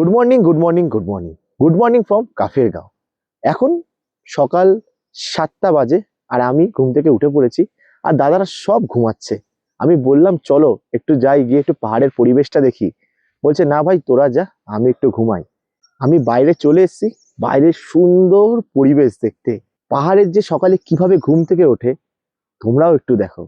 Good morning good morning good morning good morning from কাফের গাঁও। এখন সকাল 7টা বাজে আর আমি ঘুম থেকে উঠে পড়েছি আর দাদারা সব ঘুমাচ্ছে। আমি বললাম চলো একটু যাই, গিয়ে একটু পাহাড়ের পরিবেশটা দেখি। বলছে না ভাই তোরা যা, আমি একটু ঘুমাই। আমি বাইরে চলে এসেছি, বাইরের সুন্দর পরিবেশ দেখতে। পাহাড়ের যে সকালে কিভাবে ঘুম থেকে ওঠে তোমরাও একটু দেখো।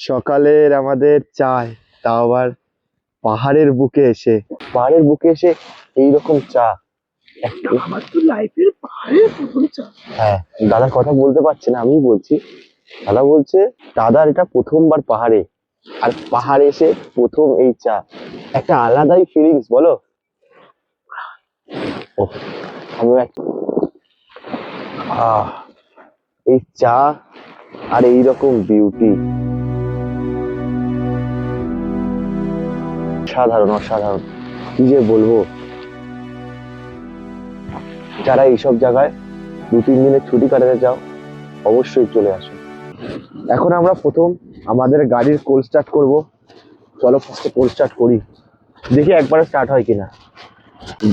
সকালের আমাদের চায়, তাও আবার পাহাড়ের বুকে এসে। পাহাড়ের বুকে এসে এইরকম চা, আমার তো লাইফের পাহাড়ের প্রথম চা। হ্যাঁ দাদার কথা বলতে পারছে না, আমি বলছি। দাদা বলছে দাদার এটা প্রথমবার পাহাড়ে, আর পাহাড়ে এসে প্রথম এই চা, একটা আলাদাই ফিলিংস বলো। আমি এই চা আর এইরকম বিউটি সাধারণ অসাধারণ, কি যে বলবো। যারা এইসব জায়গায় 2-3 দিনের ছুটি কাটাতে চাও অবশ্যই চলে আসো। এখন আমরা প্রথম আমাদের গাড়ির কোল্ড স্টার্ট করবো। চলো ফার্স্টে কোল্ড স্টার্ট করি, দেখি একবারে স্টার্ট হয় কিনা।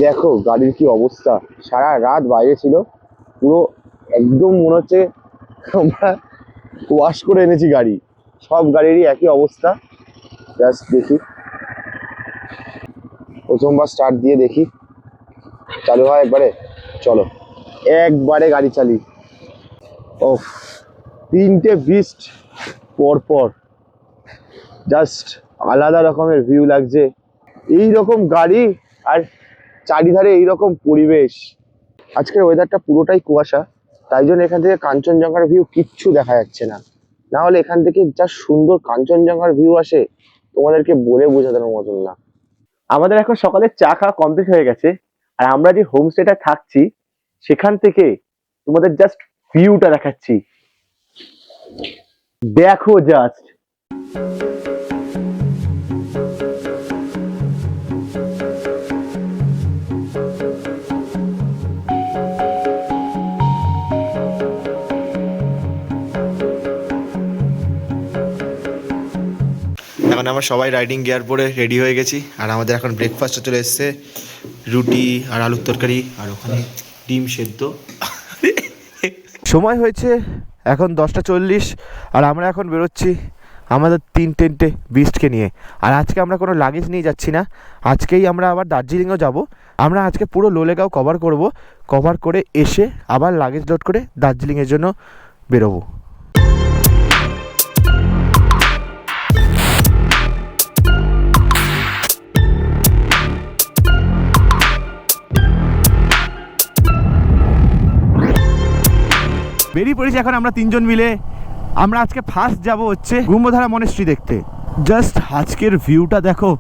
দেখো গাড়ির কি অবস্থা, সারা রাত বাইরে ছিল, পুরো একদম মনে হচ্ছে আমরা ওয়াশ করে এনেছি গাড়ি। সব গাড়িরই একই অবস্থা। জাস্ট দেখি, প্রথমবার স্টার্ট দিয়ে দেখি চালু হয় একবারে। চলো একবারে গাড়ি চালি। ও 3টে বিস্ট পরপর, জাস্ট আলাদা রকমের ভিউ লাগছে। এই রকম গাড়ি আর চারিধারে এইরকম পরিবেশ। আজকের ওয়েদারটা পুরোটাই কুয়াশা, তাই জন্য এখান থেকে কাঞ্চনজঙ্ঘার ভিউ কিচ্ছু দেখা যাচ্ছে না। না হলে এখান থেকে যা সুন্দর কাঞ্চনজঙ্ঘার ভিউ আসে তোমাদেরকে বলে বোঝানোর মতন না। আমাদের এখন সকালে চা খাওয়া কমপ্লিট হয়ে গেছে, আর আমরা যে হোমস্টেটা থাকছি সেখান থেকে তোমাদের জাস্ট ভিউটা দেখাচ্ছি। দেখো জাস্ট, এখন আমরা সবাই রাইডিং গিয়ার পরে রেডি হয়ে গেছি, আর আমাদের এখন ব্রেকফাস্টে চলে এসছে রুটি আর আলুর তরকারি, আর ওখানে ডিম সেদ্ধ। সময় হয়েছে এখন 10টা 40, আর আমরা এখন বেরোচ্ছি আমাদের 3টে বিস্টকে নিয়ে। আর আজকে আমরা কোনো লাগেজ নিয়ে যাচ্ছি না, আজকেই আমরা আবার দার্জিলিংও যাব। আমরা আজকে পুরো লোলেগাঁও কভার করব, কভার করে এসে আবার লাগেজ লোড করে দার্জিলিংয়ের জন্য বেরোবো। বেরিয়ে পড়েছি এখন আমরা 3জন মিলে। আমরা আজকে ফার্স্ট যাব হচ্ছে গুম্বধারা মনেস্ট্রি দেখতে। জাস্ট আজকের ভিউটা দেখো,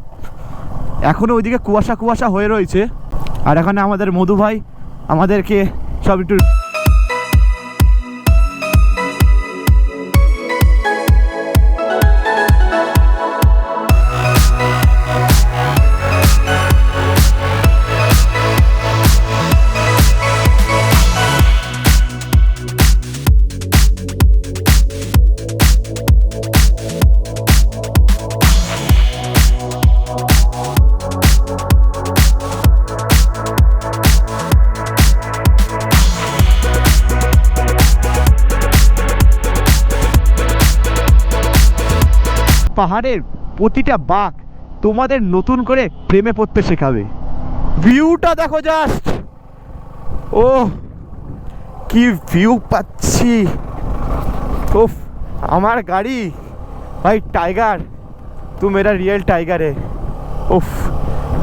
এখনো ওইদিকে কুয়াশা কুয়াশা হয়ে রয়েছে, আর এখানে আমাদের মধু ভাই আমাদেরকে সব একটু পাহাড়ের প্রতিটা বাঁক তোমাদের নতুন করে প্রেমে পড়তে শেখাবে। ভিউটা দেখো জাস্ট, ও কি ভিউ পাচ্ছি। ওফ, আমার গাড়ি ভাই টাইগার, তু মেরা রিয়েল টাইগার হে। ওফ,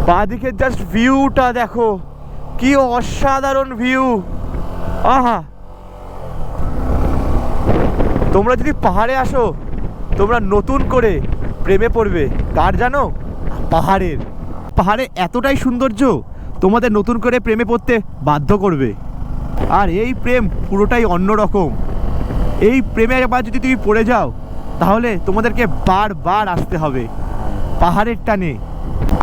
বাঁদিকে জাস্ট ভিউটা দেখো, কি অসাধারণ ভিউ। আহা, তোমরা যদি পাহাড়ে আসো তোমরা নতুন করে প্রেমে পড়বে। কার জানো? পাহাড়ের। পাহাড়ে এতটাই সৌন্দর্য তোমাদের নতুন করে প্রেমে পড়তে বাধ্য করবে, আর এই প্রেম পুরোটাই অন্যরকম। এই প্রেমে একবার যদি তুমি পড়ে যাও তাহলে তোমাদেরকে বারবার আসতে হবে পাহাড়ের টানে।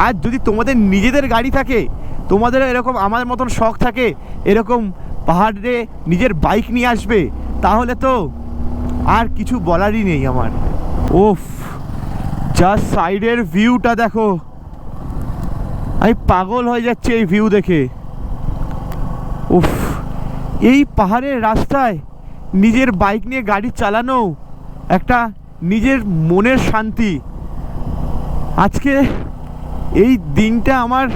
আর যদি তোমাদের নিজেদের গাড়ি থাকে, তোমাদের এরকম আমার মতন শখ থাকে এরকম পাহাড়ে নিজের বাইক নিয়ে আসবে, তাহলে তো আর কিছু বলারই নেই আমার। ওফ, জাস্ট সাইডের ভিউটা দেখো, আমি পাগল হয়ে যাচ্ছি এই ভিউ দেখে। উফ, এই পাহাড়ের রাস্তায় নিজের বাইক নিয়ে গাড়ি চালানো একটা নিজের মনের শান্তি। আজকে এই দিনটা আমার,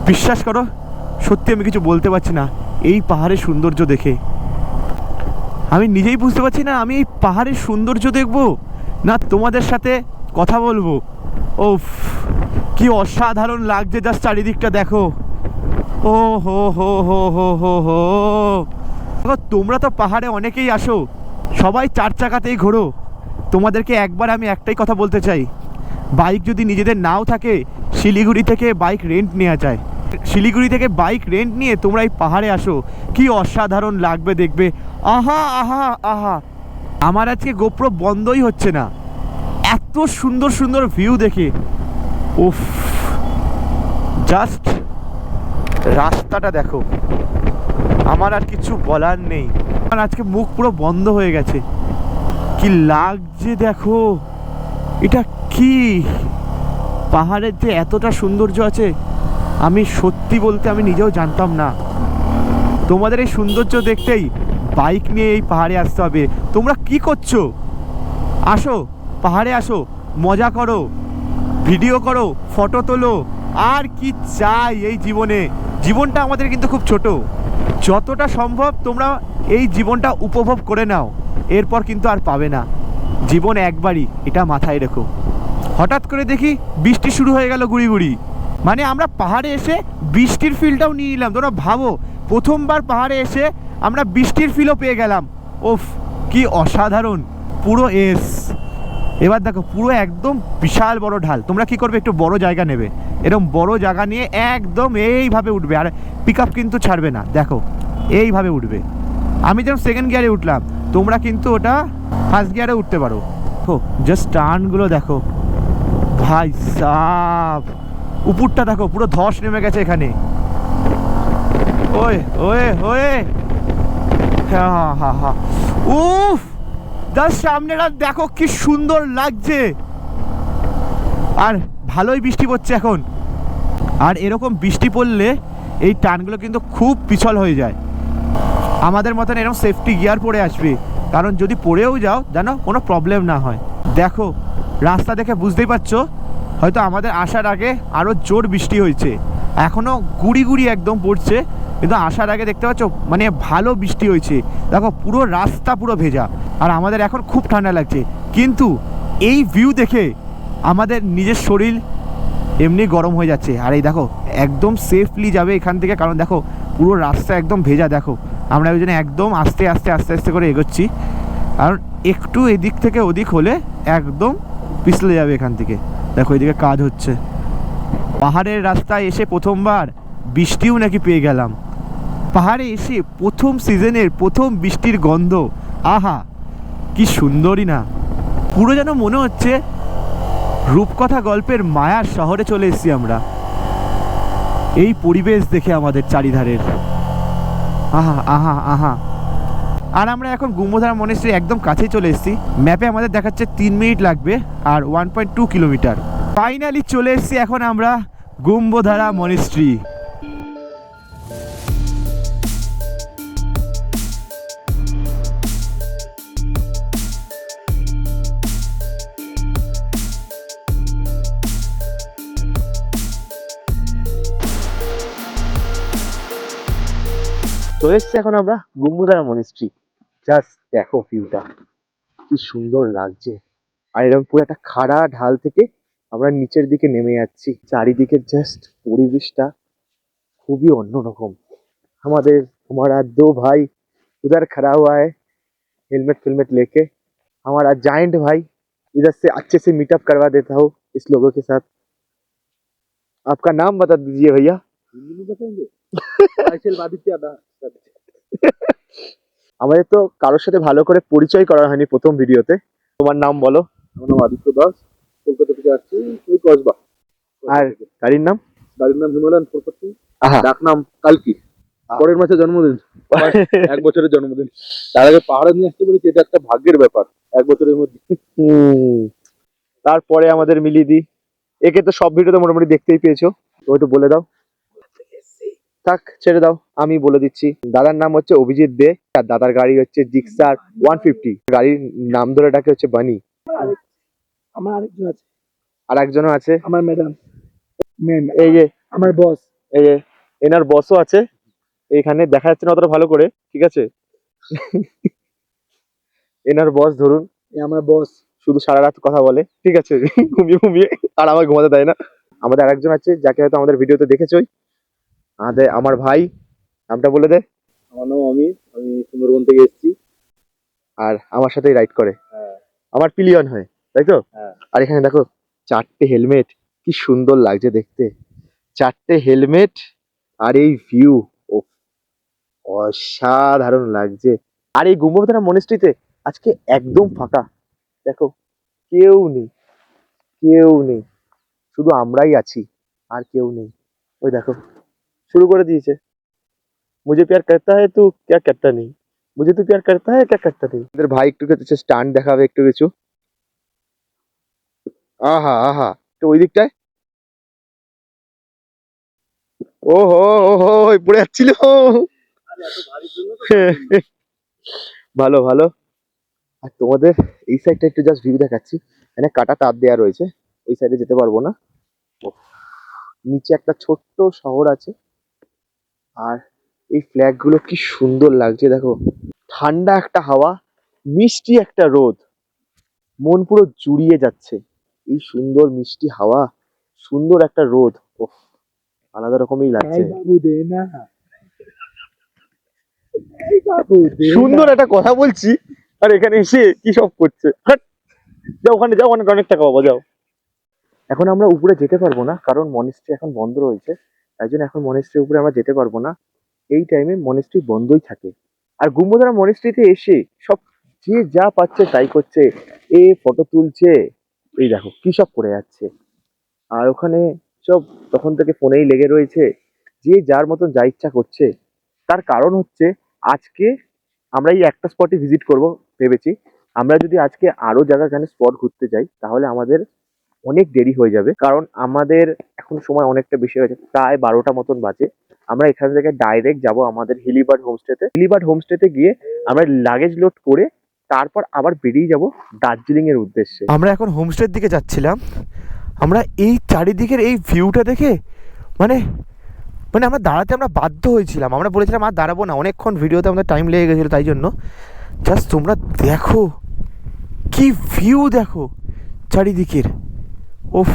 বিশ্বাস করো সত্যি আমি কিছু বলতে পারছি না এই পাহাড়ের সৌন্দর্য দেখে। আমি নিজেই বুঝতে পারছি না আমি এই পাহাড়ের সৌন্দর্য দেখব না তোমাদের সাথে কথা বলবো। ওফ, কি অসাধারণ লাগছে, জাস্ট চারিদিকটা দেখো। ও হো হো হো হো হো হো, তোমরা তো পাহাড়ে অনেকেই আসো, সবাই 4 চাকাতেই ঘোরো। তোমাদেরকে একবার আমি একটাই কথা বলতে চাই, বাইক যদি নিজেদের নাও থাকে শিলিগুড়ি থেকে বাইক রেন্ট নেওয়া যায়। শিলিগুড়ি থেকে বাইক রেন্ট নিয়ে তোমরা এই পাহাড়ে আসো, কি অসাধারণ লাগবে দেখবে। আহা আহা আহা, আমার আজকে গোপ্রো বন্ধই হচ্ছে না, এত সুন্দর সুন্দর ভিউ দেখে। উফ, জাস্ট রাস্তাটা দেখো, আমার আর কিছু বলার নেই। আমার আজকে মুখ পুরো বন্ধ হয়ে গেছে, কি লাগছে দেখো। এটা কি পাহাড়ের যে এতটা সৌন্দর্য আছে আমি সত্যি বলতে আমি নিজেও জানতাম না। তোমাদের এই সৌন্দর্য দেখতেই বাইক নিয়ে এই পাহাড়ে আসতে হবে। তোমরা কি করছো? আসো পাহাড়ে, আসো, মজা করো, ভিডিও করো, ফটো তোলো, আর কি চাই এই জীবনে। জীবনটা আমাদের কিন্তু খুব ছোট, যতটা সম্ভব তোমরা এই জীবনটা উপভোগ করে নাও, এরপর কিন্তু আর পাবে না। জীবন একবারই, এটা মাথায় রেখো। হঠাৎ করে দেখি বৃষ্টি শুরু হয়ে গেল গুড়ি গুড়ি, মানে আমরা পাহাড়ে এসে বৃষ্টির ফিলটাও নিয়ে নিলাম। তোমরা ভাবো, প্রথমবার পাহাড়ে এসে আমরা বৃষ্টির ফিলও পেয়ে গেলাম। ওফ, কি অসাধারণ, পুরো এস। এবার দেখো পুরো একদম বিশাল বড় ঢাল। তোমরা কি করবে, একটু বড় জায়গা নেবে, এরকম বড় জায়গা নিয়ে একদম এইভাবে উঠবে, আর পিক আপ কিন্তু ছাড়বে না। দেখো এইভাবে উঠবে, আমি যেমন সেকেন্ড গিয়ারে উঠলাম, তোমরা কিন্তু ওটা ফার্স্ট গিয়ারে উঠতে পারো। ও জাস্ট টার্নগুলো দেখো ভাই সাব, উপরটা দেখো পুরো ধস নেমে গেছে এখানে। ওয়ে ওয়ে ওয়ে, হ্যাঁ হ্যাঁ হ্যাঁ হ্যাঁ, উফ, তার সামনেটা দেখো কি সুন্দর লাগছে। আর ভালোই বৃষ্টি পড়ছে এখন, আর এরকম বৃষ্টি পড়লে এই টার্নগুলো কিন্তু খুব পিছল হয়ে যায়। আমাদের মতন এরকম সেফটি গিয়ার পরে আসবে, কারণ যদি পড়েও যাও জানো কোনো প্রবলেম না হয়। দেখো রাস্তা দেখে বুঝতেই পারছো, হয়তো আমাদের আসার আগে আরও জোর বৃষ্টি হয়েছে, এখনও গুড়ি গুড়ি একদম পড়ছে, কিন্তু আসার আগে দেখতে পাচ্ছ মানে ভালো বৃষ্টি হয়েছে। দেখো পুরো রাস্তা পুরো ভেজা, আর আমাদের এখন খুব ঠান্ডা লাগছে, কিন্তু এই ভিউ দেখে আমাদের নিজের শরীর এমনি গরম হয়ে যাচ্ছে। আর এই দেখো একদম সেফলি যাবে এখান থেকে, কারণ দেখো পুরো রাস্তা একদম ভেজা। দেখো আমরা ওই জন্য একদম আস্তে আস্তে আস্তে আস্তে করে এগোচ্ছি, কারণ একটু এদিক থেকে ওদিক হলে একদম পিছলে যাবে এখান থেকে। দেখো এদিকে কাজ হচ্ছে। পাহাড়ের রাস্তায় এসে প্রথমবার বৃষ্টিও নাকি পেয়ে গেলাম। পাহাড়ে এসে প্রথম সিজনের প্রথম বৃষ্টির গন্ধ, আহা কি সুন্দরই না। পুরো যেন মনে হচ্ছে রূপকথা গল্পের মায়ার শহরে চলে এসেছি আমরা, এই পরিবেশ দেখে আমাদের চারিধারের। আহা আহা আহা। আর আমরা এখন গুম্বধারা মনেস্ট্রি একদম কাছেই চলে এসেছি, ম্যাপে আমাদের দেখাচ্ছে 3 মিনিট লাগবে আর 1.2 কিলোমিটার। ফাইনালি চলে এসেছি এখন আমরা গুম্বধারা মনেস্ট্রি। তো এসছি এখন আমরা গুম্বধারা মনেস্ট্রি। জাস্ট দেখো ভিউটা কি সুন্দর লাগছে, আর এরকম পুরো একটা খাড়া ঢাল থেকে আমরা নিচের দিকে নেমে যাচ্ছি। চারিদিকে জাস্ট পরিবেশটা খুবই অন্যরকম। हमारे हमारा 2 भाई उधर खड़ा हुआ है हेलमेट फिलमेट लेके, हमारा जाइंट भाई इधर से अच्छे से मीटअप करवा देता हूँ इस लोगों के साथ। आपका नाम बता दीजिए भैया। हिंदी में बताएंगे आदित्य আমাদের তো কারোর সাথে ভালো করে পরিচয় করা হয়নি প্রথম ভিডিওতে। তোমার নাম বলো। আমার নাম আদিত্য দাস, কলকাতা থেকে আসছি, ওই কসবা। আর গাড়ির নাম? গাড়ির নাম হিমালয়ান 440, আহা। ডাক নাম কালকি। পরের মাসে জন্মদিন, 1 বছরের জন্মদিন। তার আগে পাহাড়ে নিয়ে আসতে বলেছি, এটা একটা ভাগ্যের ব্যাপার 1 বছরের মধ্যে। তারপরে আমাদের মিলিদি, একে তো সব ভিডিওতে মোটামুটি দেখতেই পেয়েছো, ওই তো বলে দাও। থাক ছেড়ে দাও, আমি বলে দিচ্ছি। দাদার নাম হচ্ছে অভিজিৎ দে, আর দাদার গাড়ি হচ্ছে জিক্সার 150। গাড়ির নাম ধরে ডাকে হচ্ছে বানি। আমার আরেকজন আছে, আর একজনও আছে, আমার ম্যাডাম, এই যে আমার বস। এই যে এনার বসও আছে এখানে, দেখা যাচ্ছে না অতটা ভালো করে, ঠিক আছে। এনার বস ধরুন, আমার বস শুধু সারা রাত কথা বলে, ঠিক আছে, ঘুমিয়ে ঘুমিয়ে, আর আমার ঘুমাতে দেয় না। আমাদের আরেকজন আছে যাকে হয়তো আমাদের ভিডিওতে দেখেছোই, আমার ভাই, নামটা বলে দে। আমার নাম অমিত, আমি সুন্দরবন থেকে এসেছি। আর আমার সাথেই রাইড করে, হ্যাঁ। আমার পিলিয়ন হয়, তাই তো? হ্যাঁ। আর এখানে দেখো 4টে হেলমেট, কি সুন্দর লাগছে দেখতে। 4টে হেলমেট আর এই ভিউ, ও অসাধারণ লাগছে। আর এই গুম্বধারা মনেস্ট্রিতে আজকে একদম ফাঁকা, দেখো কেউ নেই, কেউ নেই, শুধু আমরাই আছি, আর কেউ নেই। ওই দেখো শুরু করে দিয়েছে, মুঝে প্যার করতা है तू क्या करता नहीं, मुझे तू प्यार करता है क्या करता नहीं। এদের ভাই একটু কিছু স্টান্ট দেখাবে, একটু কিছু। আহা আহা, তো ওই দিকটায়, ওহো ওহো পড়ে যাচ্ছিল। ভালো ভালো। আর তোমাদের এই সাইডটা একটু জাস্ট ভিউ দেখাচ্ছি, এখানে কাটা তার দেওয়া রয়েছে, ওই সাইডে যেতে পারবো না। ওহ, নিচে একটা ছোট্ট শহর আছে, আর এই ফ্ল্যাগ গুলো কি সুন্দর লাগছে দেখো। ঠান্ডা একটা হাওয়া, মিষ্টি একটা রোদ, মন পুরো জুড়িয়ে যাচ্ছে। এই সুন্দর মিষ্টি হাওয়া, সুন্দর একটা রোদ, ওহ আলাদা রকমই লাগছে। বাবু দে না, বাবু দে না। সুন্দর একটা কথা বলছি, আর এখানে এসে কি সব করছে। হাট, যাও ওখানে, যাও ওখানে অনেক টাকা পাবো, যাও। এখন আমরা উপরে যেতে পারবো না, কারণ মনেস্ট্রি এখন বন্ধ রয়েছে, তাই জন্য এখন মনেস্ট্রির উপরে আমরা যেতে পারবো না। এই টাইমে মনেস্ট্রি বন্ধই থাকে। আর গুম্বধারা মনেস্ট্রিতে এসে সব যে যা পাচ্ছে তাই করছে, এ ফটো তুলছে, এই দেখো কি সব করে যাচ্ছে। আর ওখানে সব তখন থেকে ফোনেই লেগে রয়েছে, যে যার মতন যা ইচ্ছা করছে। তার কারণ হচ্ছে আজকে আমরা এই একটা স্পটে ভিজিট করব ভেবেছি। আমরা যদি আজকে আরো জায়গাখানে স্পট ঘুরতে যাই তাহলে আমাদের অনেক দেরি হয়ে যাবে, কারণ আমাদের এখন সময় অনেকটা বেশি হয়েছে, প্রায় 12টা মতন বাজে। আমরা এখান থেকে ডাইরেক্ট যাব আমাদের হিলিবার্ড হোমস্টেতে। হিলিবার্ড হোমস্টেতে গিয়ে আমরা লাগেজ লোড করে তারপর আবার বেরিয়ে যাব দার্জিলিং এর উদ্দেশ্যে। আমরা এখন হোমস্টের দিকে যাচ্ছিলাম। আমরা এই চারিদিকের এই ভিউটা দেখে মানে মানে আমরা দাঁড়াতে আমরা বাধ্য হয়েছিলাম। আমরা বলেছিলাম আর দাঁড়াবো না, অনেকক্ষণ ভিডিওতে আমাদের টাইম লেগে গেছিলো, তাই জন্য জাস্ট তোমরা দেখো কি ভিউ, দেখো চারিদিকের, ওফ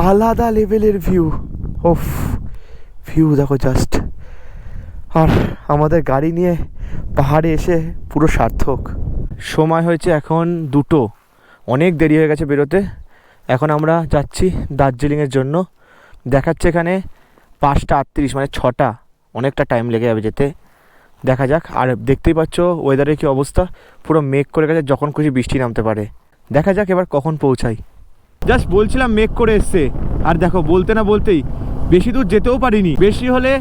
আলাদা লেভেলের ভিউ, ওফ ভিউ দেখো জাস্ট। আর আমাদের গাড়ি নিয়ে পাহাড়ে এসে পুরো সার্থক। সময় হয়েছে এখন 2টো, অনেক দেরি হয়ে গেছে বেরোতে। এখন আমরা যাচ্ছি দার্জিলিংয়ের জন্য। দেখাচ্ছে এখানে 5:38, মানে 6টা, অনেকটা টাইম লেগে যাবে যেতে। দেখা যাক। আর দেখতেই পাচ্ছ ওয়েদারের কী অবস্থা, পুরো মেঘ করে গেছে, যখন খুশি বৃষ্টি নামতে পারে। দেখা যাক এবার কখন পৌঁছাই। জাস্ট বলছিলাম মেঘ করে এসছে, আর দেখো বলতে না বলতেই বেশি দূর যেতেও পারিনি, বেশি হলে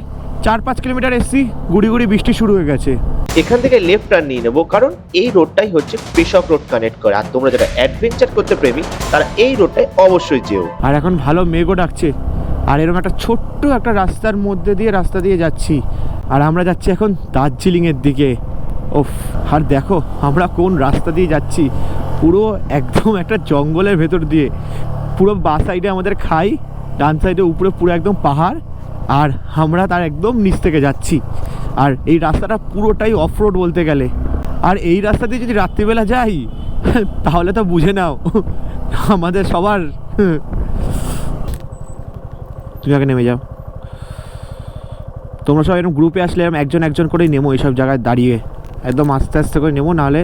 4-5 কিলোমিটার এসছি, গুড়ি গুড়ি বৃষ্টি শুরু হয়ে গেছে। এখান থেকে লেফট টার্ন নিয়ে নেবো, কারণ এই রোডটাই হচ্ছে পেশক রোড কানেক্ট করে। আর তোমরা যারা অ্যাডভেঞ্চার করতে প্রেমী তারা এই রোডটাই অবশ্যই যেও। আর এখন ভালো মেঘও ডাকছে, আর এরকম একটা ছোট্ট একটা রাস্তার মধ্যে দিয়ে রাস্তা দিয়ে যাচ্ছি, আর আমরা যাচ্ছি এখন দার্জিলিংয়ের দিকে। ওফ, আর দেখো আমরা কোন রাস্তা দিয়ে যাচ্ছি, পুরো একদম একটা জঙ্গলের ভেতর দিয়ে। পুরো বাঁ সাইডে আমাদের খাই, ডান সাইডে উপরে পুরো একদম পাহাড়, আর আমরা তার একদম নিচ থেকে যাচ্ছি। আর এই রাস্তাটা পুরোটাই অফ রোড বলতে গেলে। আর এই রাস্তা দিয়ে যদি রাত্রিবেলা যাই তাহলে তো বুঝে নাও আমাদের সবার। তুমি আগে নেমে যাও, তোমরা সব এরকম গ্রুপে আসলে এরকম একজন একজন করেই নেমো, এইসব জায়গায় দাঁড়িয়ে একদম আস্তে আস্তে করে নেমো, নাহলে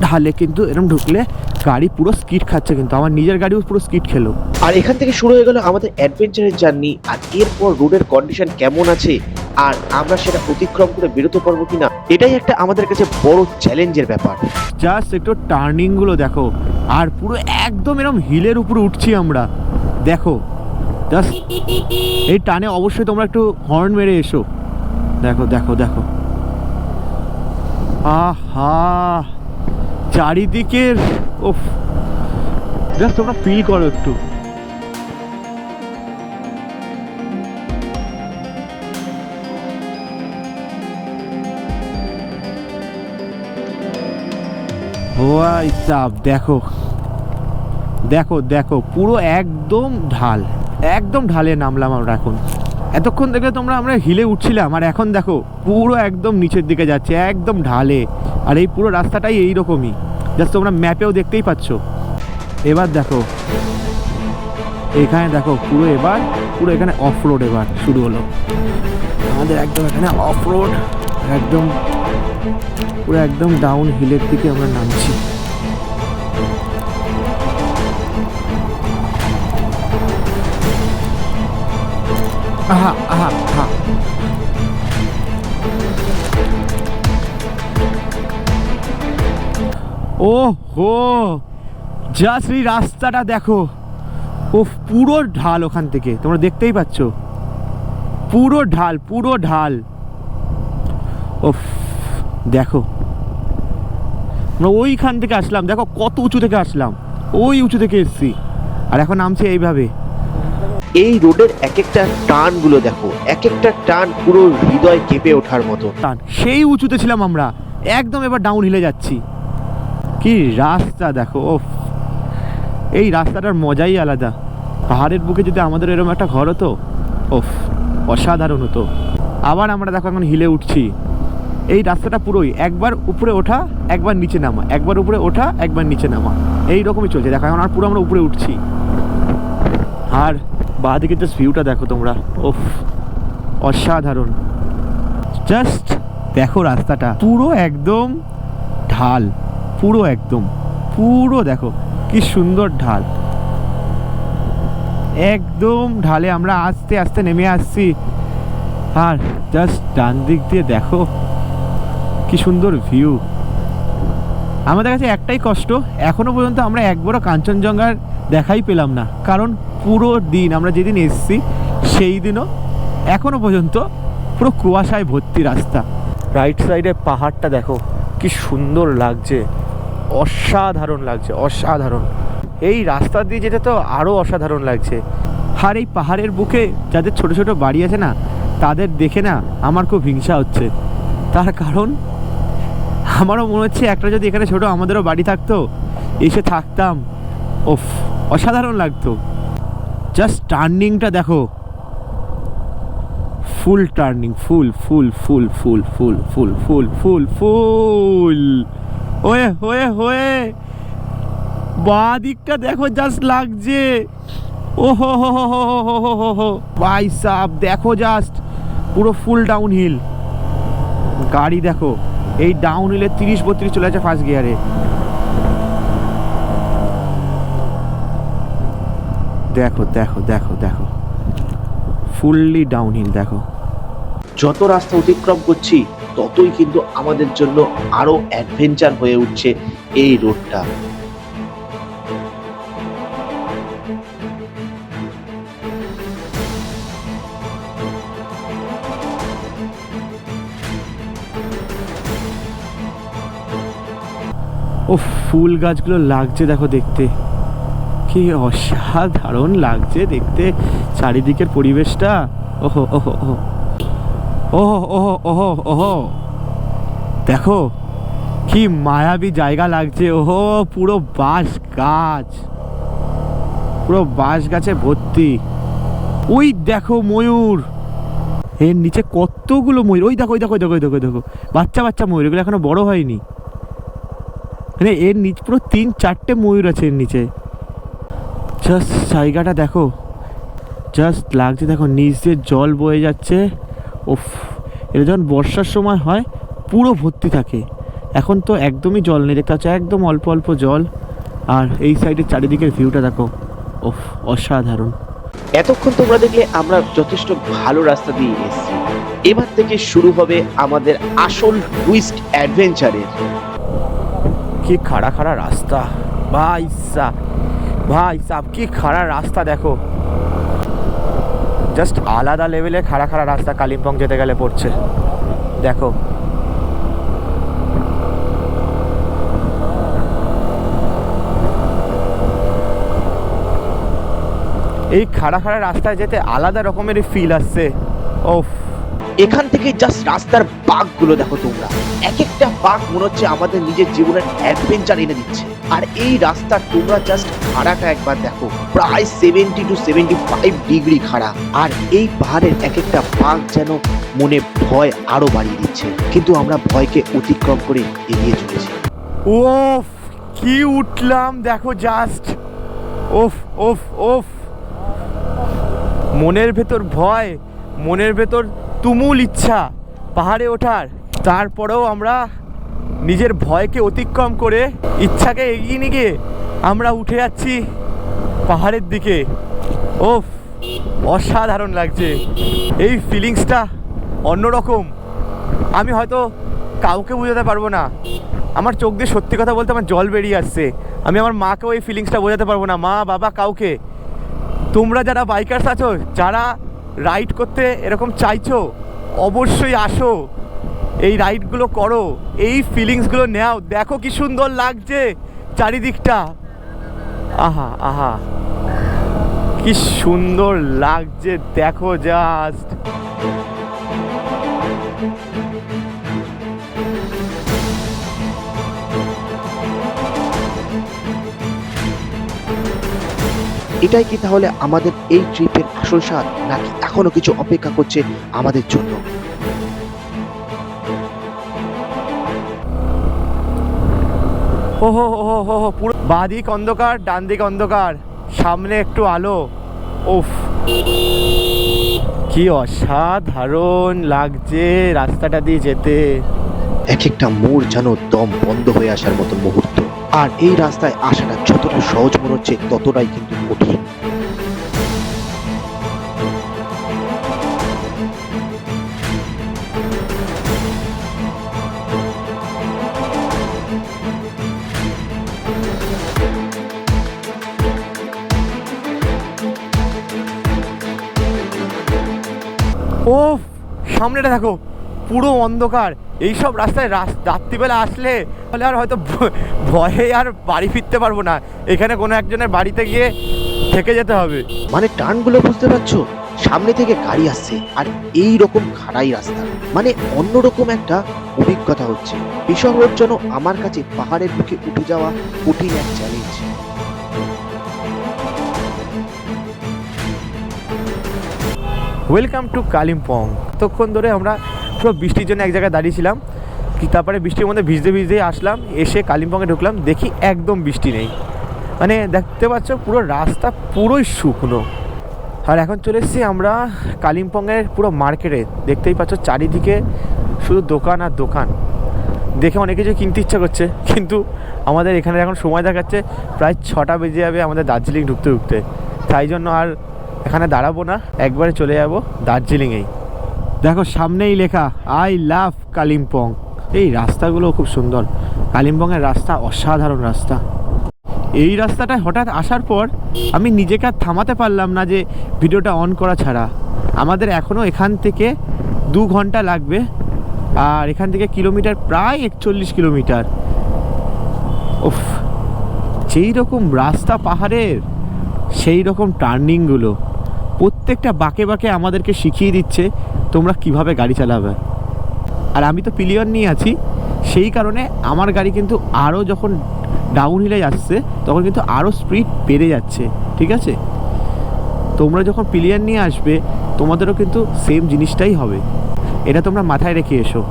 ঢালে কিন্তু এরকম ঢুকলে গাড়ি পুরো স্কিড খাচ্ছে, কিন্তু আমার নিজের গাড়িও পুরো স্কিড খেলো। আর এখান থেকে শুরু হয়ে গেল আমাদের অ্যাডভেঞ্চারের জার্নি। আর এরপর রোডের কন্ডিশন কেমন আছে আর আমরা সেটা অতিক্রম করে বেরোতে পারবো কিনা, এটাই একটা আমাদের কাছে বড় চ্যালেঞ্জের ব্যাপার। জাস্ট একটু টার্নিংগুলো দেখো, আর পুরো একদম এরকম হিলের উপরে উঠছি আমরা। দেখো জাস্ট এই টানে অবশ্যই তোমরা একটু হর্ন মেরে এসো। দেখো দেখো দেখো, আহা চারিদিকের, ওফ জাস্ট তোমরা ফিল করো একটু। ওয়াই সাব, দেখো দেখো দেখো, পুরো একদম ঢাল, একদম ঢালে নামলাম আমরা এখন। এতক্ষণ থেকে আমরা হিলে উঠছিলাম, আর এখন দেখো পুরো একদম নিচের দিকে যাচ্ছে, একদম ঢালে। আর এই পুরো রাস্তাটাই এইরকমই, জাস্ট তোমরা ম্যাপেও দেখতেই পাচ্ছ। এবার দেখো এখানে দেখো পুরো, এবার পুরো এখানে অফ রোড এবার শুরু হলো আমাদের। একদম এখানে অফ রোড, একদম পুরো একদম ডাউন হিলের দিকে আমরা নামছি। আহা আহা আহা, ও হো জাস্ট এই রাস্তাটা দেখো, ও পুরো ঢাল, ওখান থেকে তোমরা দেখতেই পাচ্ছ পুরো ঢাল, পুরো ঢাল। ও দেখো আমরা ওইখান থেকে আসলাম, দেখো কত উঁচু থেকে আসলাম, ওই উঁচু থেকে এসছি, আর এখন নামছে এইভাবে। এই রোডের এক একটা টার্ন গুলো দেখো, এক একটা টার্ন পুরো হৃদয় কেঁপে ওঠার মতো। সেই উঁচুতে ছিলাম আমরা, একদম এবার ডাউন হিলে যাচ্ছি। কি রাস্তা দেখো, ওফ এই রাস্তাটার মজাই আলাদা। পাহাড়ের বুকে যদি আমাদের এরকম একটা ঘর হতো, ওফ অসাধারণ হতো। আবার আমরা দেখো এখন হিলে উঠছি। এই রাস্তাটা পুরোই একবার উপরে ওঠা, একবার নিচে নামা, একবার উপরে ওঠা, একবার নিচে নামা, এই রকমই চলছে। দেখো এখন আর পুরো আমরা উপরে উঠছি। আর বাঁদিকে জাস্ট ভিউটা দেখো তোমরা, ওফ অসাধারণ। জাস্ট দেখো রাস্তাটা পুরো একদম ঢাল, পুরো একদম পুরো দেখো কি সুন্দর ঢাল, একদম ঢালে আমরা আস্তে আস্তে নেমে আসছি। আর জাস্ট ডান দিক দিয়ে দেখো কি সুন্দর ভিউ। আমাদের কাছে একটাই কষ্ট, এখনো পর্যন্ত আমরা একবারও কাঞ্চনজঙ্ঘার দেখাই পেলাম না, কারণ পুরো দিন আমরা যেদিন এসেছি সেই দিনও এখনো পর্যন্ত পুরো কুয়াশায় ভর্তি রাস্তা। রাইট সাইডে পাহাড়টা দেখো কি সুন্দর লাগছে, অসাধারণ লাগছে, অসাধারণ। এই রাস্তা দিয়ে যেতে তো আরও অসাধারণ লাগছে। আর এই পাহাড়ের বুকে যাদের ছোট ছোট বাড়ি আছে না, তাদের দেখে না আমার খুব হিংসা হচ্ছে। তার কারণ আমারও মনে হচ্ছে একটা যদি এখানে ছোট আমাদেরও বাড়ি থাকতো, এসে থাকতাম, ওফ অসাধারণ লাগতো। জাস্ট টার্নিংটা দেখো, ফুল টার্নিং, ফুল ফুল ফুল ফুল ফুল ফুল ফুল ফুল ফুল হয়ে হয়ে হয়ে বাঁ দিকটা দেখো জাস্ট লাগছে, ও হো হো হো হো হো হো হো হো ভাই সাব দেখো জাস্ট পুরো ফুল ডাউন হিল। গাড়ি দেখো এই ডাউন হিলে 30-32 চলে আছে ফার্স্ট গিয়ারে। দেখো দেখো দেখো দেখো ফুললি ডাউন হিল দেখো। যত রাস্তা অতিক্রম করছি ততই কিন্তু আমাদের জন্য আরো অ্যাডভেঞ্চার হয়ে উঠছে এই রোডটা। ও ফুল গাছগুলো লাগছে দেখো দেখতে, কি অসাধারণ লাগছে দেখতে চারিদিকের পরিবেশটা। ওহো ওহো ওহো ওহো ওহো ওহো ওহো দেখো কি মায়াবী জায়গা লাগছে। ওহো পুরো বাঁশ গাছ, পুরো বাঁশ গাছে ভর্তি। ওই দেখো ময়ূর, এর নিচে কতগুলো ময়ূর, ওই দেখো ওই দেখো দেখো দেখো দেখো বাচ্চা বাচ্চা ময়ূর, এগুলো এখনো বড় হয়নি। মানে এর নিচে পুরো 3-4টে ময়ূর আছে এর নিচে। জাস্ট জায়গাটা দেখো, জাস্ট লাগছে দেখো নিচ দিয়ে জল বয়ে যাচ্ছে। ওফ এটা যখন বর্ষার সময় হয় পুরো ভর্তি থাকে, এখন তো একদমই জল নেই, দেখতে পাচ্ছ একদম অল্প অল্প জল। আর এই সাইডের চারিদিকের ভিউটা দেখো, ওফ অসাধারণ। এতক্ষণ তোমরা দেখলে আমরা যথেষ্ট ভালো রাস্তা দিয়ে এসেছি। এবার থেকে শুরু হবে আমাদের আসল টুইস্ট অ্যাডভেঞ্চারের। কি খাড়া খাড়া রাস্তা ভাই সাহ, কি খাড়া রাস্তা দেখো, জাস্ট আলাদা লেভেলে খাড়া খাড়া রাস্তা কালিম্পং যেতে গেলে পড়ছে দেখো। এই খাড়া খাড়া রাস্তায় যেতে আলাদা রকমের ফিল আসছে। ওফ, এখান থেকে জাস্ট রাস্তার বাঁকগুলো দেখো তোমরা, এক একটা বাঁক মনে হচ্ছে আমাদের নিজের জীবনের অ্যাডভেঞ্চার এনে দিচ্ছে। আর এই রাস্তা তোমরা জাস্ট খাড়াটা একবার দেখো, প্রায় 70 to 75 ডিগ্রি খাড়া। আর এই পাহাড়ের এক একটা বাঁক যেন মনে ভয় আরো বাড়িয়ে দিচ্ছে, কিন্তু আমরা ভয়কে অতিক্রম করে এগিয়ে চলেছি। ওফ কি উঠলাম দেখো জাস্ট, ওফ ওফ ওফ। মনের ভেতর ভয়, মনের ভেতর তুমুল ইচ্ছা পাহাড়ে ওঠার, তারপরেও আমরা নিজের ভয়কে অতিক্রম করে ইচ্ছাকে এগিয়ে নিয়ে গিয়ে আমরা উঠে যাচ্ছি পাহাড়ের দিকে। ওফ অসাধারণ লাগছে, এই ফিলিংসটা অন্যরকম। আমি হয়তো কাউকে বোঝাতে পারবো না, আমার চোখ দিয়ে সত্যি কথা বলতে আমার জল বেরিয়ে আসছে। আমি আমার মাকেও এই ফিলিংসটা বোঝাতে পারবো না, মা বাবা কাউকে। তোমরা যারা বাইকার্স আছো, যারা রাইড করতে এরকম চাইছো, অবশ্যই আসো, এই রাইডগুলো করো, এই ফিলিংসগুলো নাও। দেখো কি সুন্দর লাগছে চারিদিকটা, আহা আহা কি সুন্দর লাগছে দেখো জাস্ট। এটাই কি তাহলে আমাদের এই ট্রিপের আসল স্বাদ, নাকি এখনো কিছু অপেক্ষা করছে আমাদের জন্য? ওহো ওহো হো হো, পুরো বাঁদিক অন্ধকার, ডান দিক অন্ধকার, সামনে একটু আলো। ওফ কি অসাধারণ লাগছে রাস্তাটা দিয়ে যেতে। এক একটা মোড় যেন দম বন্ধ হয়ে আসার মতো মুহূর্ত। আর এই রাস্তায় আসাটা যতটা সহজ মনে হচ্ছে, ততটাই কিন্তু কঠিন। ওফ সামনেটা দেখো পুরো অন্ধকার। এইসব রাস্তায় রাত্রিবেলা আসলে তাহলে আর হয়তো ভয়ে আর বাড়ি ফিরতে পারবো না, এখানে কোনো একজনের বাড়িতে গিয়ে থেকে যেতে হবে। মানে টার্নগুলো বুঝতে পারছো, সামনে থেকে গাড়ি আসছে আর এই রকম খাড়াই রাস্তা, মানে অন্যরকম একটা অভিজ্ঞতা হচ্ছে। এসব রোড যেন আমার কাছে পাহাড়ের বুকে উঠে যাওয়া কঠিন এক চ্যালেঞ্জ। Welcome to Kalimpong. ততক্ষণ ধরে আমরা পুরো বৃষ্টির জন্য এক জায়গায় দাঁড়িয়েছিলাম, তারপরে বৃষ্টির মধ্যে ভিজতে ভিজতেই আসলাম, এসে কালিম্পংয়ে ঢুকলাম, দেখি একদম বৃষ্টি নেই। মানে দেখতে পাচ্ছ পুরো রাস্তা পুরোই শুকনো। আর এখন চলে এসেছি আমরা কালিম্পংয়ের পুরো মার্কেটে। দেখতেই পাচ্ছ চারিদিকে শুধু দোকান আর দোকান, দেখে অনেক কিছু কিনতে ইচ্ছা করছে, কিন্তু আমাদের এখানে এখন সময় দেখাচ্ছে প্রায় 6টা বেজে যাবে আমাদের দার্জিলিং ঢুকতে ঢুকতে। তাই জন্য আর এখানে দাঁড়াবো না, একবারে চলে যাব দার্জিলিংয়েই। দেখো সামনেই লেখা আই লাভ কালিম্পং। এই রাস্তাগুলো খুব সুন্দর, কালিম্পংয়ের রাস্তা অসাধারণ রাস্তা। এই রাস্তাটায় হঠাৎ আসার পর আমি নিজেকে আর থামাতে পারলাম না যে ভিডিওটা অন করা ছাড়া। আমাদের এখনও এখান থেকে 2 ঘন্টা লাগবে, আর এখান থেকে কিলোমিটার প্রায় 41 কিলোমিটার। উফ, যেই রকম রাস্তা পাহাড়ের, সেই রকম টার্নিংগুলো, প্রত্যেকটা বাঁকে বাঁকে আমাদেরকে শিখিয়ে দিচ্ছে তোমরা কিভাবে গাড়ি চালাবে। আর আমি তো পিলিয়ন নিয়ে আছি, সেই কারণে আমার গাড়ি কিন্তু আরও যখন ডাউন হিলে যাচ্ছে তখন কিন্তু আরও স্পিড বেড়ে যাচ্ছে। ঠিক আছে, তোমরা যখন পিলিয়ন নিয়ে আসবে তোমাদেরও কিন্তু সেম জিনিসটাই হবে, এটা তোমরা মাথায় রেখে এসো।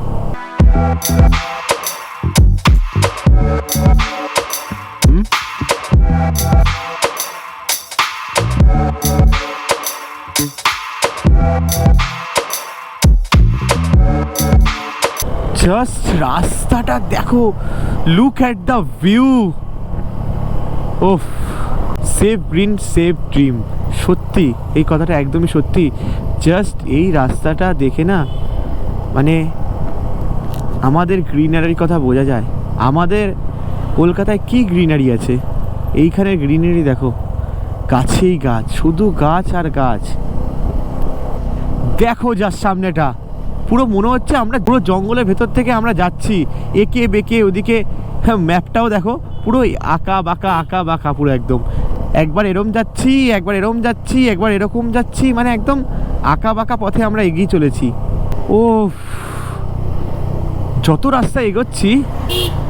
জাস্ট রাস্তাটা দেখো, look at the view. Of, save green save dream, সত্যি এই কথাটা একদমই সত্যি। জাস্ট এই রাস্তাটা দেখে না মানে আমাদের গ্রিনারির কথা বোঝা যায়। আমাদের কলকাতায় কি গ্রিনারি আছে, এইখানে গ্রিনারি দেখো, গাছেই গাছ, শুধু গাছ আর গাছ। দেখো যার সামনেটা, পুরো মনে হচ্ছে আমরা পুরো জঙ্গলের ভেতর থেকে আমরা যাচ্ছি একে বেঁকে ওদিকে। হ্যাঁ, ম্যাপটাও দেখো পুরো আঁকা বাঁকা পুরো একদম। একবার এরম যাচ্ছি, একবার এরম যাচ্ছি, একবার এরকম যাচ্ছি, মানে একদম আঁকা বাঁকা পথে আমরা এগিয়ে চলেছি। ও, যত রাস্তা এগোচ্ছি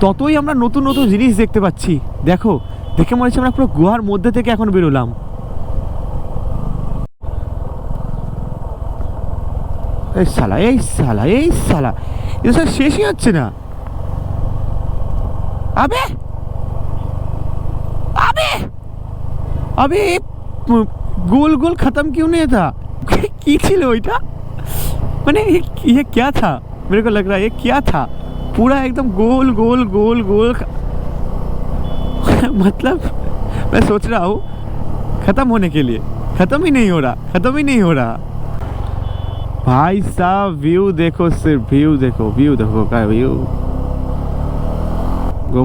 ততই আমরা নতুন নতুন জিনিস দেখতে পাচ্ছি। দেখো, দেখে মনে হচ্ছে আমরা পুরো গুহার মধ্যে থেকে এখন বেরোলাম। এই সালা এটা শেষই হচ্ছে না। আবে আবে अबे गोल गोल खत्म क्यों नहीं था? की ছিল ওইটা, মানে ये क्या था? मेरे को लग रहा है ये क्या था? पूरा एकदम गोल गोल गोल गोल मतलब मैं सोच रहा हूँ खत्म होने के लिए, खत्म ही नहीं हो रहा। भाई साहब व्यू देखो, सिर्फ व्यू देखो का view. Go,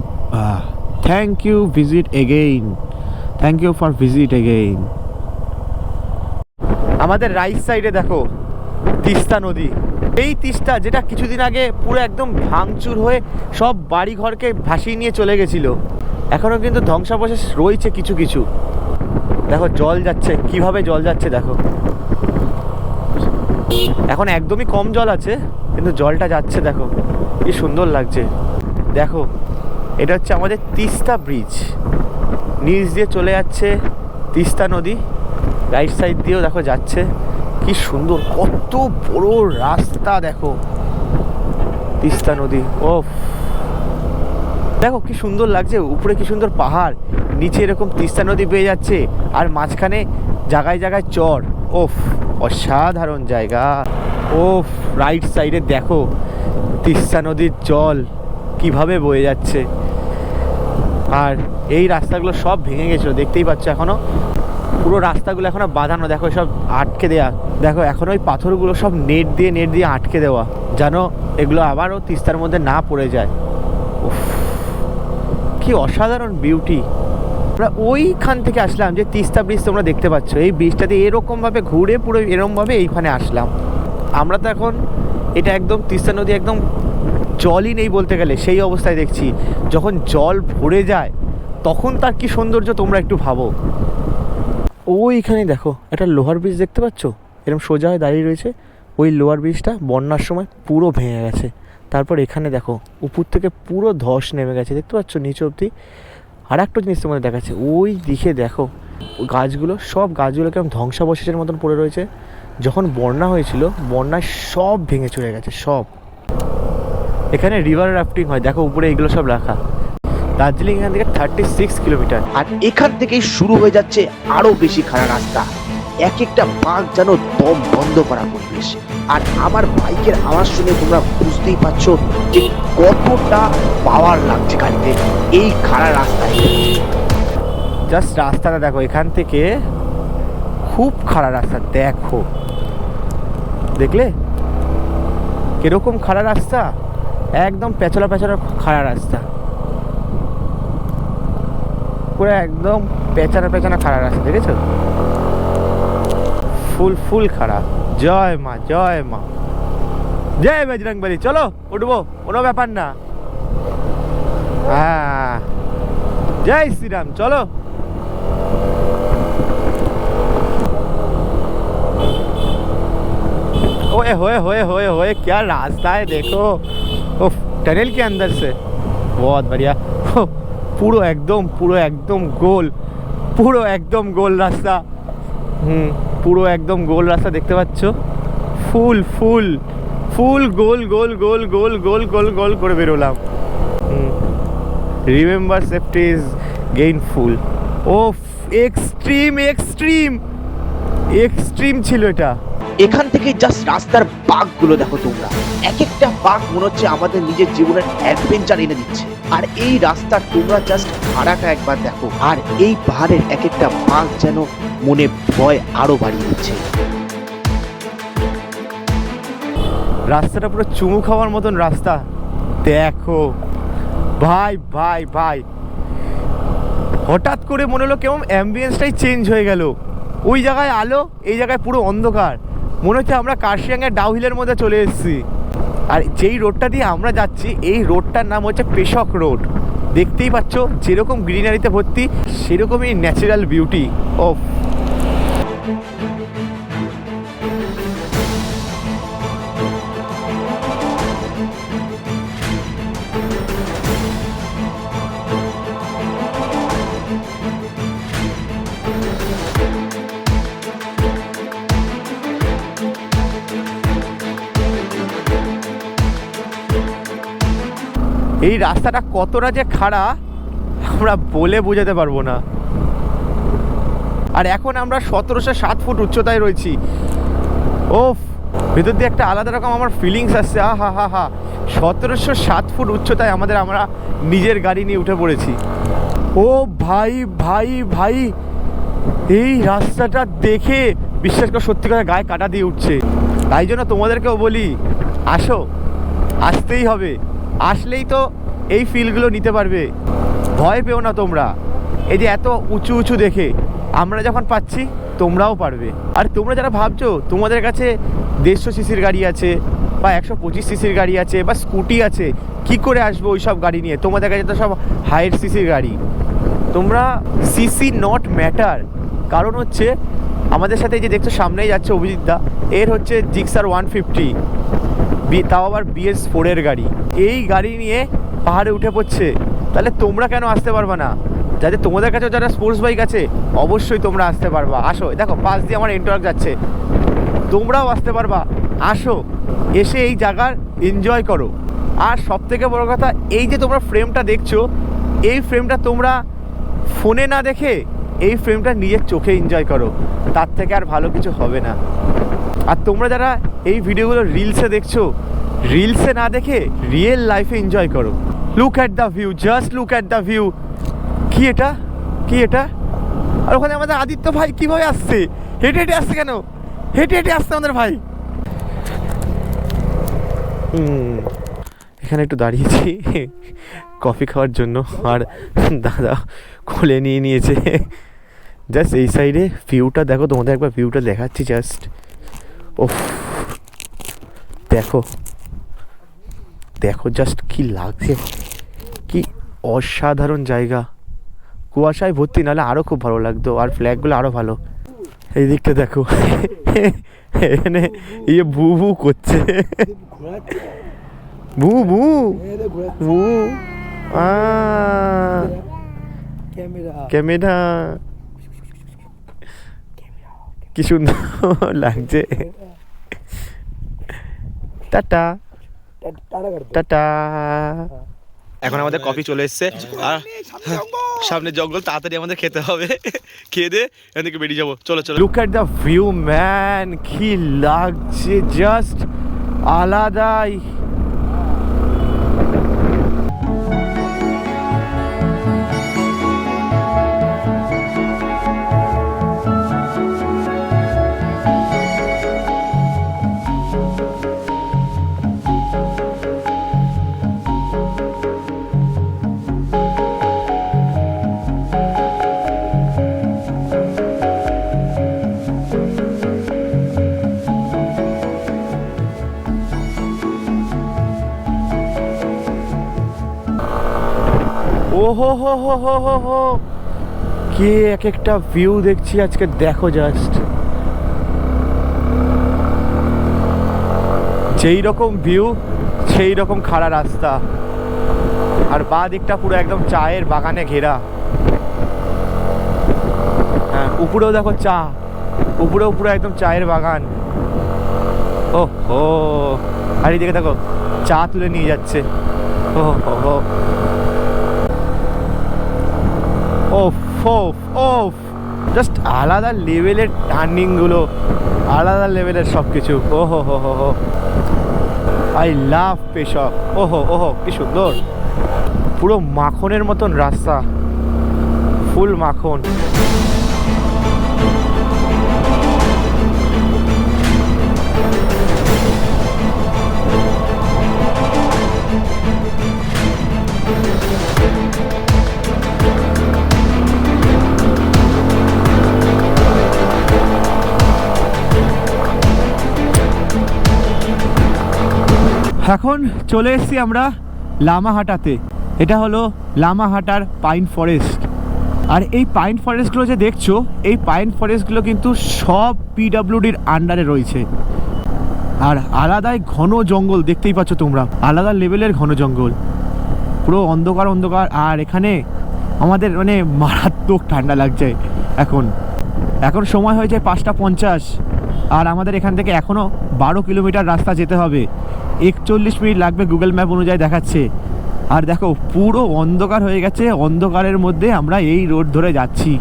thank you visit again, thank you for visit again. আমাদের রাইট সাইডে দেখো তিস্তা নদী। এই তিস্তা যেটা কিছুদিন আগে পুরো একদম ভাঙচুর হয়ে সব বাড়িঘরকে ভাসিয়ে নিয়ে চলে গেছিলো, এখনও কিন্তু ধ্বংসাবশেষ রয়েছে কিছু কিছু। দেখো জল যাচ্ছে, কিভাবে জল যাচ্ছে দেখো। এখন একদমই কম জল আছে কিন্তু জলটা যাচ্ছে, দেখো কি সুন্দর লাগছে। দেখো এটা হচ্ছে আমাদের তিস্তা ব্রিজ, নিচ দিয়ে চলে যাচ্ছে তিস্তা নদী, রাইট সাইড দিয়েও দেখো যাচ্ছে। কি সুন্দর, কত বড় রাস্তা দেখো, তিস্তা নদী। ও দেখো কি সুন্দর লাগছে, উপরে কি সুন্দর পাহাড়, নিচে এরকম তিস্তা নদী বেয়ে যাচ্ছে, আর মাঝখানে জায়গায় জায়গায় চর। ওফ, অসাধারণ জায়গা। ওফ, রাইট সাইডে দেখো তিস্তা নদীর জল কিভাবে বয়ে যাচ্ছে। আর এই রাস্তাগুলো সব ভেঙে গেছিলো, দেখতেই পাচ্ছ এখনো পুরো রাস্তাগুলো এখনো বাঁধানো, দেখো সব আটকে দেওয়া। দেখো এখন ওই পাথরগুলো সব নেট দিয়ে আটকে দেওয়া, যেন এগুলো আবারও তিস্তার মধ্যে না পড়ে যায়। কি অসাধারণ বিউটি। আমরা ওইখান থেকে আসলাম যে তিস্তা ব্রিজ তোমরা দেখতে পাচ্ছ, এই ব্রিজটাতে এরকমভাবে ঘুরে পুরো এরকমভাবে এইখানে আসলাম আমরা। তো এখন এটা একদম তিস্তা নদী একদম জলই নেই বলতে গেলে, সেই অবস্থায় দেখছি। যখন জল ভরে যায় তখন তার কি সৌন্দর্য তোমরা একটু ভাবো। ওইখানে দেখো একটা লোহার ব্রিজ দেখতে পাচ্ছ, এরকম সোজা হয়ে দাঁড়িয়ে রয়েছে। ওই লোহার ব্রিজটা বন্যার সময় পুরো ভেঙে গেছে। তারপর এখানে দেখো উপর থেকে পুরো ধস নেমে গেছে, দেখতে পাচ্ছ নিচে অবধি। আর একটা জিনিস তোমাদের দেখাচ্ছে, ওই দিকে দেখো গাছগুলো, সব গাছগুলো কেমন ধ্বংসাবশেষের মতন পড়ে রয়েছে। যখন বন্যা হয়েছিল, বন্যায় সব ভেঙে চলে গেছে সব। এখানে রিভার রাফটিং হয়, দেখো উপরে এগুলো সব রাখা। দার্জিলিং এখান থেকে 36 কিলোমিটার। আর এখান থেকেই শুরু হয়ে যাচ্ছে আরো বেশি খারাপ রাস্তা, এক একটা বাঁক যেন দম বন্ধ করা পরিবেশ। আর আমার বাইকের আওয়াজ শুনে তোমরা বুঝতেই পারছো যে কতটা পাওয়ার লাগছে গাড়িতে এই খারাপ রাস্তায়। জাস্ট রাস্তাটা দেখো, এখান থেকে খুব খারাপ রাস্তা। দেখো, দেখলে কিরকম খারাপ রাস্তা, একদম পেছলা খারাপ রাস্তা, পুরো একদম পেছনা খারাপ রাস্তা। দেখেছো, ফুল খারাপ। জয় মা, জয় মা, জয় বজরংবলী। চলো উঠবো, কোনো ব্যাপার না। হ্যাঁ, জয় শ্রীরাম, চলো। ओए होए क्या रास्ता है देखो। उफ, टनल के अंदर से बहुत बढ़िया। পুরো একদম গোল রাস্তা। পুরো একদম গোল রাস্তা দেখতে পাচ্ছ, ফুল গোল করে বেরোলাম। Remember safety is gainful. ও এক্সট্রিম ছিল এটা। এখান থেকে জাস্ট রাস্তার বাঁকগুলো দেখো তোমরা, এক একটা বাঁক মনে হচ্ছে আমাদের নিজের জীবনের অ্যাডভেঞ্চার এনে দিচ্ছে। আর এই রাস্তার তোমরা জাস্ট ভাড়াটা একবার দেখো, আর এই পাহাড়ের এক একটা বাঁক যেন মনে ভয় আরো বাড়িয়ে দিচ্ছে। রাস্তাটা পুরো চুমু খাওয়ার মতন রাস্তা। দেখো ভাই ভাই ভাই, হঠাৎ করে মনে হলো কেমন অ্যাম্বিয়েন্সটাই চেঞ্জ হয়ে গেল। ওই জায়গায় আলো, এই জায়গায় পুরো অন্ধকার, মনে হচ্ছে আমরা কার্শিয়াংয়ের ডাউহিলের মধ্যে চলে এসেছি। আর যেই রোডটা দিয়ে আমরা যাচ্ছি, এই রোডটার নাম হচ্ছে পেশক রোড। দেখতেই পাচ্ছ যেরকম গ্রিনারিতে ভর্তি, সেরকমই ন্যাচারাল বিউটি। ও এই রাস্তাটা কতটা যে খাড়া আমরা বলে বোঝাতে পারবো না। আর এখন আমরা 1707 ফুট উচ্চতায় রয়েছি। ওফ, ভেতর দিয়ে একটা আলাদা রকম আমার ফিলিংস আসছে। হা হা হা 1707 ফুট উচ্চতায় আমরা নিজের গাড়ি নিয়ে উঠে পড়েছি। ও ভাই ভাই ভাই, এই রাস্তাটা দেখে বিশ্বাস করে সত্যি কথা গায়ে কাটা দিয়ে উঠছে। তাই জন্য তোমাদেরকেও বলি, আসো, আসতেই হবে। আসলেই তো এই ফিলগুলো নিতে পারবে। ভয় পেও না তোমরা। এই যে এত উঁচু উঁচু দেখে আমরা যখন পাচ্ছি, তোমরাও পারবে। আর তোমরা যারা ভাবছো তোমাদের কাছে 150 সিসির গাড়ি আছে বা 125 সিসির গাড়ি আছে বা স্কুটি আছে, কি করে আসবো ওই সব গাড়ি নিয়ে? তোমাদের কাছে তো সব হায়ার সিসির গাড়ি। তোমরা সিসি নট ম্যাটার। কারণ হচ্ছে আমাদের সাথে এই যে দেখছো সামনেই যাচ্ছে অভিজিৎ দা, এর হচ্ছে জিক্সার 150, তাও আবার BS4 এর গাড়ি। এই গাড়ি নিয়ে পাহাড়ে উঠে পড়ছে। তাহলে তোমরা কেন আসতে পারবে না? যাতে তোমাদের কাছে যারা স্পোর্টস বাইক আছে, অবশ্যই তোমরা আসতে পারবা। আসো, দেখো পাশ দিয়ে আমার এন্টওয়ার্ক যাচ্ছে, তোমরাও আসতে পারবা। আসো, এসে এই জায়গার এনজয় করো। আর সব থেকে বড় কথা, এই যে তোমরা ফ্রেমটা দেখছো, এই ফ্রেমটা তোমরা ফোনে না দেখে এই ফ্রেমটা নিজের চোখে এনজয় করো। তার থেকে আর ভালো কিছু হবে না। আর তোমরা যারা এই ভিডিওগুলো রিলসে দেখছো, রিলসে না দেখে রিয়েল লাইফে এনজয় করো। Look at the view, just look at the view. কি এটা, কি এটা? আর ওখানে আমাদের আদিত্য ভাই কিভাবে আসছে? হেঁটে হেঁটে আসছে কেন? হেঁটে হেঁটে আসছে আমাদের ভাই। এখানে একটু দাঁড়িয়েছি কফি খাওয়ার জন্য, আর দাদা কোলে নিয়ে নিয়েছে। জাস্ট এই সাইডে ভিউটা দেখো, তোমাদের একবার ভিউটা দেখাচ্ছি জাস্ট। ওফ, দেখো দেখো জাস্ট কি লাগছে, কি অসাধারণ জায়গা। কুয়াশায় ভর্তি, নাহলে আরও খুব ভালো লাগতো। আর ফ্ল্যাগগুলো আরও ভালো। এই দিকটা দেখো, এখানে ইয়ে ভু ভু করছে, ভু ভু ভু। ক্যামেরা কি সুন্দর লাগছে। Tata tata. এখন আমাদের কফি চলে এসছে, আর সামনে জঙ্গল, তাড়াতাড়ি আমাদের খেতে হবে। খেয়ে দিয়ে এখান থেকে বেরিয়ে যাবো। চলো চলো। Look at the view man, কি লাগছে, জাস্ট আলাদাই। ও হো হো হো হো হো হো, কে এক একটা ভিউ দেখছি আজকে, দেখো জাস্ট। যেই রকম ভিউ সেই রকম খাড়া রাস্তা, আর বাঁ দিকটা পুরো একদম চায়ের বাগানে ঘেরা। হ্যাঁ, উপরেও দেখো চা, উপরেও পুরো একদম চায়ের বাগান। ও হো, আর এইদিকে দেখো চা তুলে নিয়ে যাচ্ছে। ও হো, ওফ ওফ ওফ, জাস্ট আলাদা লেভেলের টার্নিংগুলো, আলাদা লেভেলের সব কিছু। ওহো হো হো হো, আই লাভ পেশক। ওহো ওহো, কি সুন্দর, পুরো মাখনের মতন রাস্তা, ফুল মাখন। এখন চলে এসেছি আমরা লামাহাটাতে। এটা হলো লামাহাটার পাইন ফরেস্ট। আর এই পাইন ফরেস্টগুলো যে দেখছো, এই পাইন ফরেস্টগুলো কিন্তু সব পিডব্লিউডির আন্ডারে রয়েছে। আর আলাদাই ঘন জঙ্গল, দেখতেই পাচ্ছ তোমরা, আলাদা লেভেলের ঘন জঙ্গল, পুরো অন্ধকার অন্ধকার। আর এখানে আমাদের মানে মারাত্মক ঠান্ডা লাগছে এখন সময় হয়েছে 5:50। আর আমাদের এখান থেকে এখনও 12 কিলোমিটার রাস্তা যেতে হবে, 41 মিনিট লাগবে গুগল ম্যাপ অনুযায়ী দেখাচ্ছে। আর দেখো পুরো অন্ধকার হয়ে গেছে, অন্ধকারের মধ্যে আমরা এই রোড ধরে যাচ্ছি,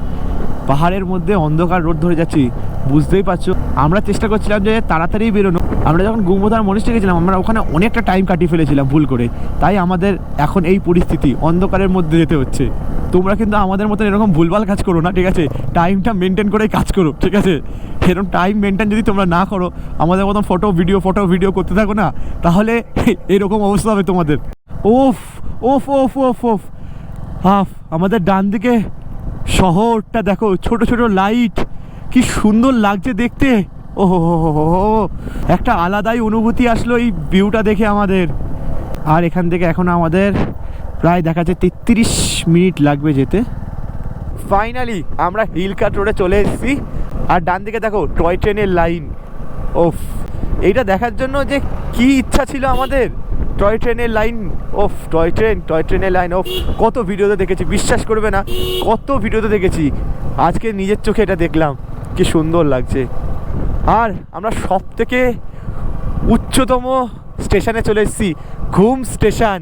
পাহাড়ের মধ্যে অন্ধকার রোড ধরে যাচ্ছি, বুঝতেই পারছো। আমরা চেষ্টা করছিলাম যে তাড়াতাড়ি বেরোনো। আমরা যখন গুম্বধার মনিষ্ঠে গেছিলাম, আমরা ওখানে অনেকটা টাইম কাটিয়ে ফেলেছিলাম ভুল করে, তাই আমাদের এখন এই পরিস্থিতি, অন্ধকারের মধ্যে যেতে হচ্ছে। তোমরা কিন্তু আমাদের মতন এরকম ভুলভাল কাজ করো না, ঠিক আছে? টাইমটা মেনটেন করেই কাজ করো, ঠিক আছে? এরকম টাইম মেনটেন যদি তোমরা না করো, আমাদের মতন ফটো ভিডিও করতে থাকো না, তাহলে এরকম অবস্থা হবে তোমাদের। ওফ ওফ ওফ ওফ ওফ হাফ, আমাদের ডান দিকে শহরটা দেখো, ছোট ছোট লাইট, কি সুন্দর লাগছে দেখতে। ওহো একটা আলাদাই অনুভূতি আসলো এই ভিউটা দেখে আমাদের। আর এখান থেকে এখন আমাদের প্রায় দেখাচ্ছে 33 মিনিট লাগবে যেতে। ফাইনালি আমরা হিল কাট রোডে চলে এসেছি। আর ডান দিকে দেখো টয় ট্রেনের লাইন। ওফ, এইটা দেখার জন্য যে কি ইচ্ছা ছিল আমাদের, টয় ট্রেনের লাইন। ওফ, টয় ট্রেনের লাইন। ওফ, কত ভিডিওতে দেখেছি, বিশ্বাস করবে না, কত ভিডিওতে দেখেছি, আজকে নিজের চোখে এটা দেখলাম, কি সুন্দর লাগছে। আর আমরা সব থেকে উচ্চতম স্টেশনে চলে এসেছি, ঘুম স্টেশন,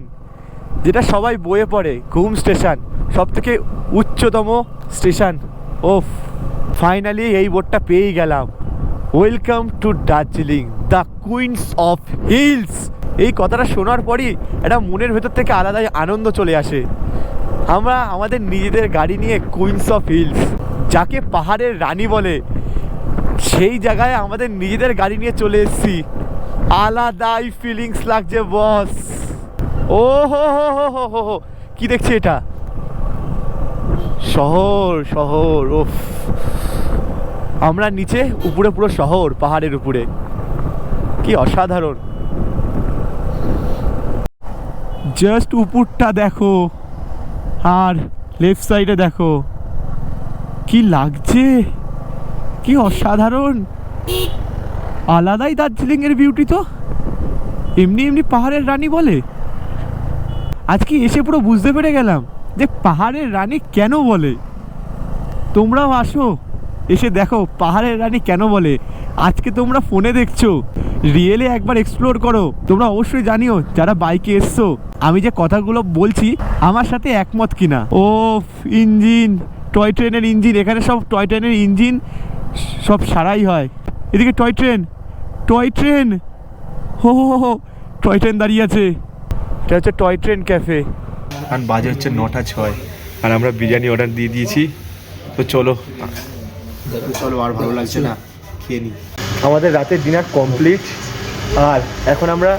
যেটা সবাই বইয়ে পড়ে, ঘুম স্টেশন সব থেকে উচ্চতম স্টেশন। ওফ, ফাইনালি এই বোর্ডটা পেয়েই গেলাম, welcome to Darjeeling, the queens of hills. এই কথাটা শোনার পরই একটা মনের ভেতর থেকে আলাদাই আনন্দ চলে আসে। আমরা আমাদের নিজেদের গাড়ি নিয়ে কুইন্স অফ হিলস, যাকে পাহাড়ের রানী বলে, সেই জায়গায় আমাদের নিজেদের গাড়ি নিয়ে চলে এসেছি। আলাদাই ফিলিংস লাগছে বস। ও হো হো হো হো হো হো, কি দেখছি এটা? শহর। ওফ, আমরা নিচে, উপরে পুরো শহর, পাহাড়ের উপরে, কি অসাধারণ। জাস্ট উপরটা দেখো, আর লেফট সাইডে দেখো, কি লাগছে, কি অসাধারণ, আলাদাই দার্জিলিং এর বিউটি। তো এমনি পাহাড়ের রানী বলে, আজকে এসে পুরো বুঝতে পেরে গেলাম যে পাহাড়ের রানী কেন বলে। তোমরাও আসো, এসে দেখো পাহাড়ের রানী কেন বলে। আজকে তোমরা ফোনে দেখছো, রিয়েলে একবার এক্সপ্লোর করো। তোমরা অবশ্যই জানিও যারা বাইকে এসছো, আমি যে কথাগুলো বলছি আমার সাথে একমত কিনা। ও ইঞ্জিন, টয় ট্রেনের ইঞ্জিন, এখানে সব টয় ট্রেনের ইঞ্জিন সব সারাই হয়। এদিকে টয় ট্রেন, হো হো হো, টয় ট্রেন দাঁড়িয়ে আছে। এটা হচ্ছে টয় ট্রেন ক্যাফে। আর বাজে হচ্ছে 9:06, আর আমরা বিরিয়ানি অর্ডার দিয়ে দিয়েছি। তো চলো, আর ভালো লাগছে না, খেয়ে নিই। আমাদের রাতের ডিনার কমপ্লিট। আর এখন আমরা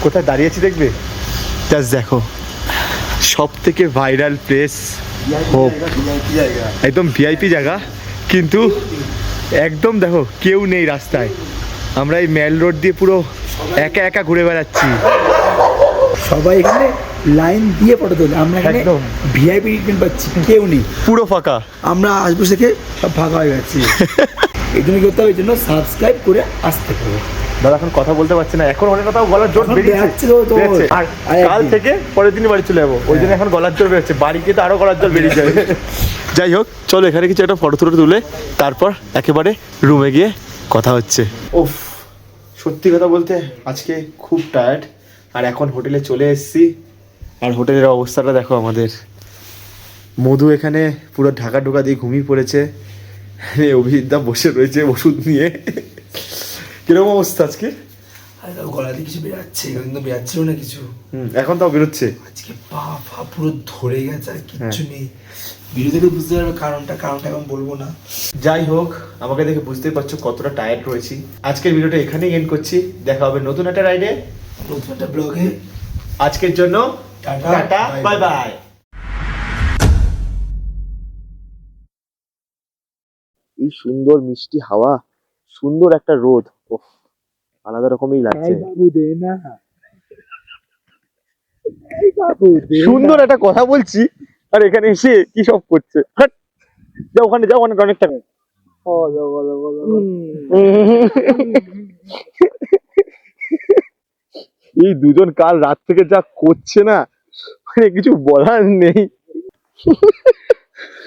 কোথায় দাঁড়িয়েছি দেখবে, জাস্ট দেখো, সব থেকে ভাইরাল প্লেস হোপ, একদম ভিআইপি জায়গা, কিন্তু একদম দেখো কেউ নেই রাস্তায়। আমরা এই মেল রোড দিয়ে পুরো একা ঘুরে বেড়াচ্ছি। সবাই এখানে লাইন দিয়ে ফটো তোলে, আমরা এখানে একদম ভিআইপি ট্রিটমেন্ট পাচ্ছি, কেউ নেই, পুরো ফাঁকা। আমরা আশপাশ থেকে সব ফাঁকা হয়ে গেছি। এই জন্য করতে হবে, এই জন্য সাবস্ক্রাইব করে আসতে হবে। দাদা এখন কথা বলতে পারছি না, এখন অনেক কথা গলার জোর এখন বেরিয়েছে। বেরাচ্ছে তো, বেরিয়েছে। আর কাল থেকে পরের দিনই বাড়ি চলে যাবো, ওই জন্য এখন গলার জোর বেরোচ্ছে, বাড়ি গিয়ে তো আরো গলার জোর বেরিয়ে যাবে। যাই হোক, চলো এখানে কিছু একটা ফটো তুলে তারপর একেবারে রুমে গিয়ে কথা হচ্ছে। ওফ, সত্যি কথা বলতে আজকে খুব টায়ার্ড। আর এখন হোটেলে চলে এসেছি, আর হোটেলের অবস্থাটা দেখো আমাদের। মধু এখানে পুরো ঢাকা ঢোকা দিয়ে ঘুমিয়ে পড়েছে, অভিজিৎ দা বসে রয়েছে ওষুধ নিয়ে। কিরকম অবস্থা আজকে? আর গলাতে কিছু বেরাচ্ছে, কিন্তু বেরাচ্ছিল না কিছু। এখন তাও বেরোচ্ছে। আজকে পা পুরো ধরে গেছে, আর কিচ্ছু নেই। ভিডিও দেখে বুঝতে পারবে কারণটা এখন বলবো না। যাই হোক, আমাকে দেখে বুঝতেই পারছো কতটা টায়ার্ড রয়েছি। আজকের ভিডিওটা এখানেই এন্ড করছি। দেখা হবে নতুন একটা রাইডে, নতুন একটা ব্লগে। আজকের জন্য টাটা, বাই বাই। এই সুন্দর মিষ্টি হাওয়া, সুন্দর একটা রোদ, ওফ, আলাদা রকমই লাগছে। বাবু দে না, সুন্দর একটা কথা বলছি আর এখানে এসে কি সব করছে। হাট, যাও ওখানে, যাও ওখানে অনেক টাকা। এই দুজন কাল রাত থেকে যা করছে না, মানে কিছু বলার নেই।